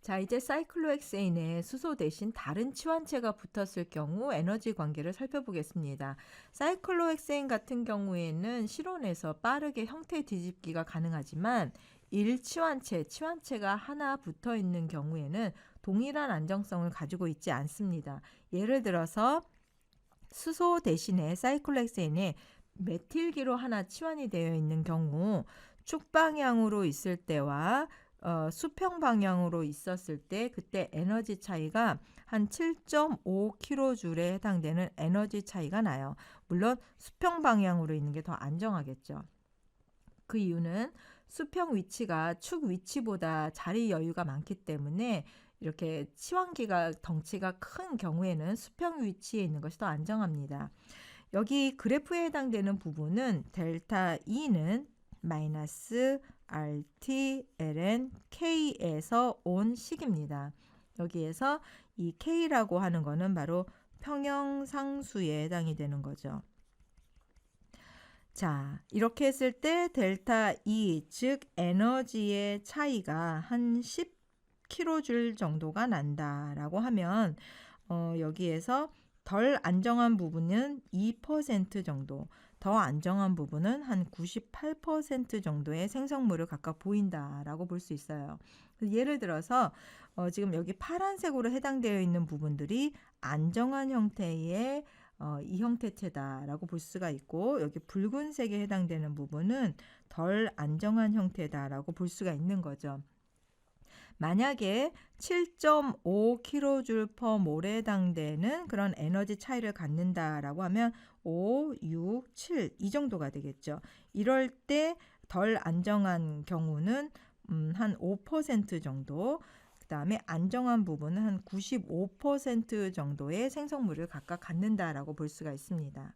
자, 이제 사이클로헥세인에 수소 대신 다른 치환체가 붙었을 경우 에너지 관계를 살펴보겠습니다. 사이클로헥세인 같은 경우에는 실온에서 빠르게 형태 뒤집기가 가능하지만 치환체가 하나 붙어 있는 경우에는 동일한 안정성을 가지고 있지 않습니다. 예를 들어서 수소 대신에 사이클로헥세인에 메틸기로 하나 치환이 되어 있는 경우 축 방향으로 있을 때와 수평 방향으로 있었을 때 그때 에너지 차이가 한 7.5kJ에 해당되는 에너지 차이가 나요. 물론 수평 방향으로 있는 게 더 안정하겠죠. 그 이유는 수평 위치가 축 위치보다 자리 여유가 많기 때문에 이렇게 치환기가 덩치가 큰 경우에는 수평 위치에 있는 것이 더 안정합니다. 여기 그래프에 해당되는 부분은 델타 E는 마이너스 RT ln K에서 온 식입니다. 여기에서 이 K라고 하는 거는 바로 평형상수에 해당이 되는 거죠. 자, 이렇게 했을 때 델타 E, 즉 에너지의 차이가 한 10kJ 정도가 난다라고 하면 여기에서 덜 안정한 부분은 2% 정도, 더 안정한 부분은 한 98% 정도의 생성물을 각각 보인다라고 볼 수 있어요. 예를 들어서 지금 여기 파란색으로 해당되어 있는 부분들이 안정한 형태의 이 형태체다라고 볼 수가 있고, 여기 붉은색에 해당되는 부분은 덜 안정한 형태다라고 볼 수가 있는 거죠. 만약에 7.5kJ/몰에 해당되는 그런 에너지 차이를 갖는다라고 하면 5, 6, 7 이 정도가 되겠죠. 이럴 때 덜 안정한 경우는 한 5% 정도, 그 다음에 안정한 부분은 한 95% 정도의 생성물을 각각 갖는다라고 볼 수가 있습니다.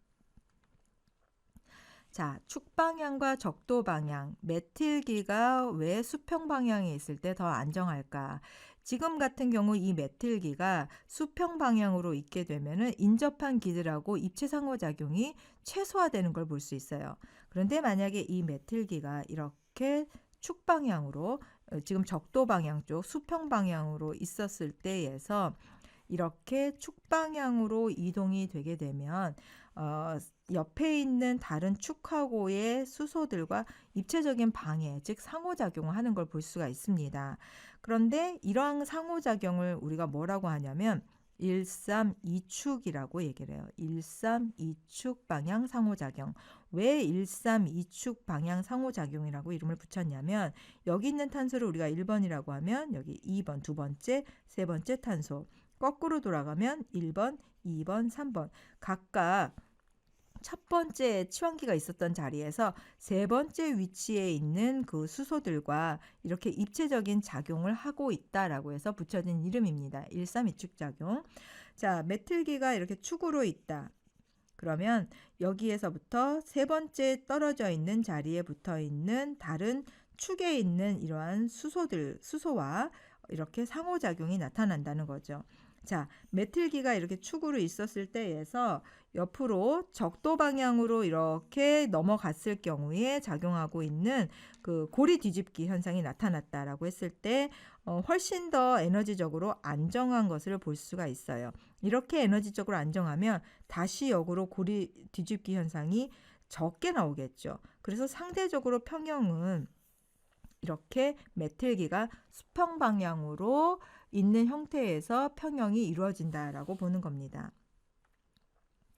자, 축방향과 적도방향, 메틸기가 왜 수평 방향에 있을 때 더 안정할까? 지금 같은 경우 이 메틸기가 수평 방향으로 있게 되면은 인접한 기들하고 입체 상호작용이 최소화되는 걸 볼 수 있어요. 그런데 만약에 이 메틸기가 이렇게 축방향으로, 지금 적도방향 쪽 수평 방향으로 있었을 때에서 이렇게 축방향으로 이동이 되게 되면 옆에 있는 다른 축하고의 수소들과 입체적인 방해, 즉 상호작용을 하는 걸 볼 수가 있습니다. 그런데 이러한 상호작용을 우리가 뭐라고 하냐면 132축이라고 얘기를 해요. 132축 방향 상호작용. 왜 132축 방향 상호작용이라고 이름을 붙였냐면, 여기 있는 탄소를 우리가 1번이라고 하면 여기 2번, 두 번째, 세 번째 탄소, 거꾸로 돌아가면 1번, 2번, 3번 각각 첫 번째 치환기가 있었던 자리에서 세 번째 위치에 있는 그 수소들과 이렇게 입체적인 작용을 하고 있다라고 해서 붙여진 이름입니다. 132축 작용. 자, 메틸기가 이렇게 축으로 있다. 그러면 여기에서부터 세 번째 떨어져 있는 자리에 붙어 있는 다른 축에 있는 이러한 수소와 이렇게 상호작용이 나타난다는 거죠. 자, 메틸기가 이렇게 축으로 있었을 때에서 옆으로 적도 방향으로 이렇게 넘어갔을 경우에 작용하고 있는 그 고리 뒤집기 현상이 나타났다라고 했을 때 훨씬 더 에너지적으로 안정한 것을 볼 수가 있어요. 이렇게 에너지적으로 안정하면 다시 역으로 고리 뒤집기 현상이 적게 나오겠죠. 그래서 상대적으로 평형은 이렇게 메틸기가 수평 방향으로 있는 형태에서 평형이 이루어진다라고 보는 겁니다.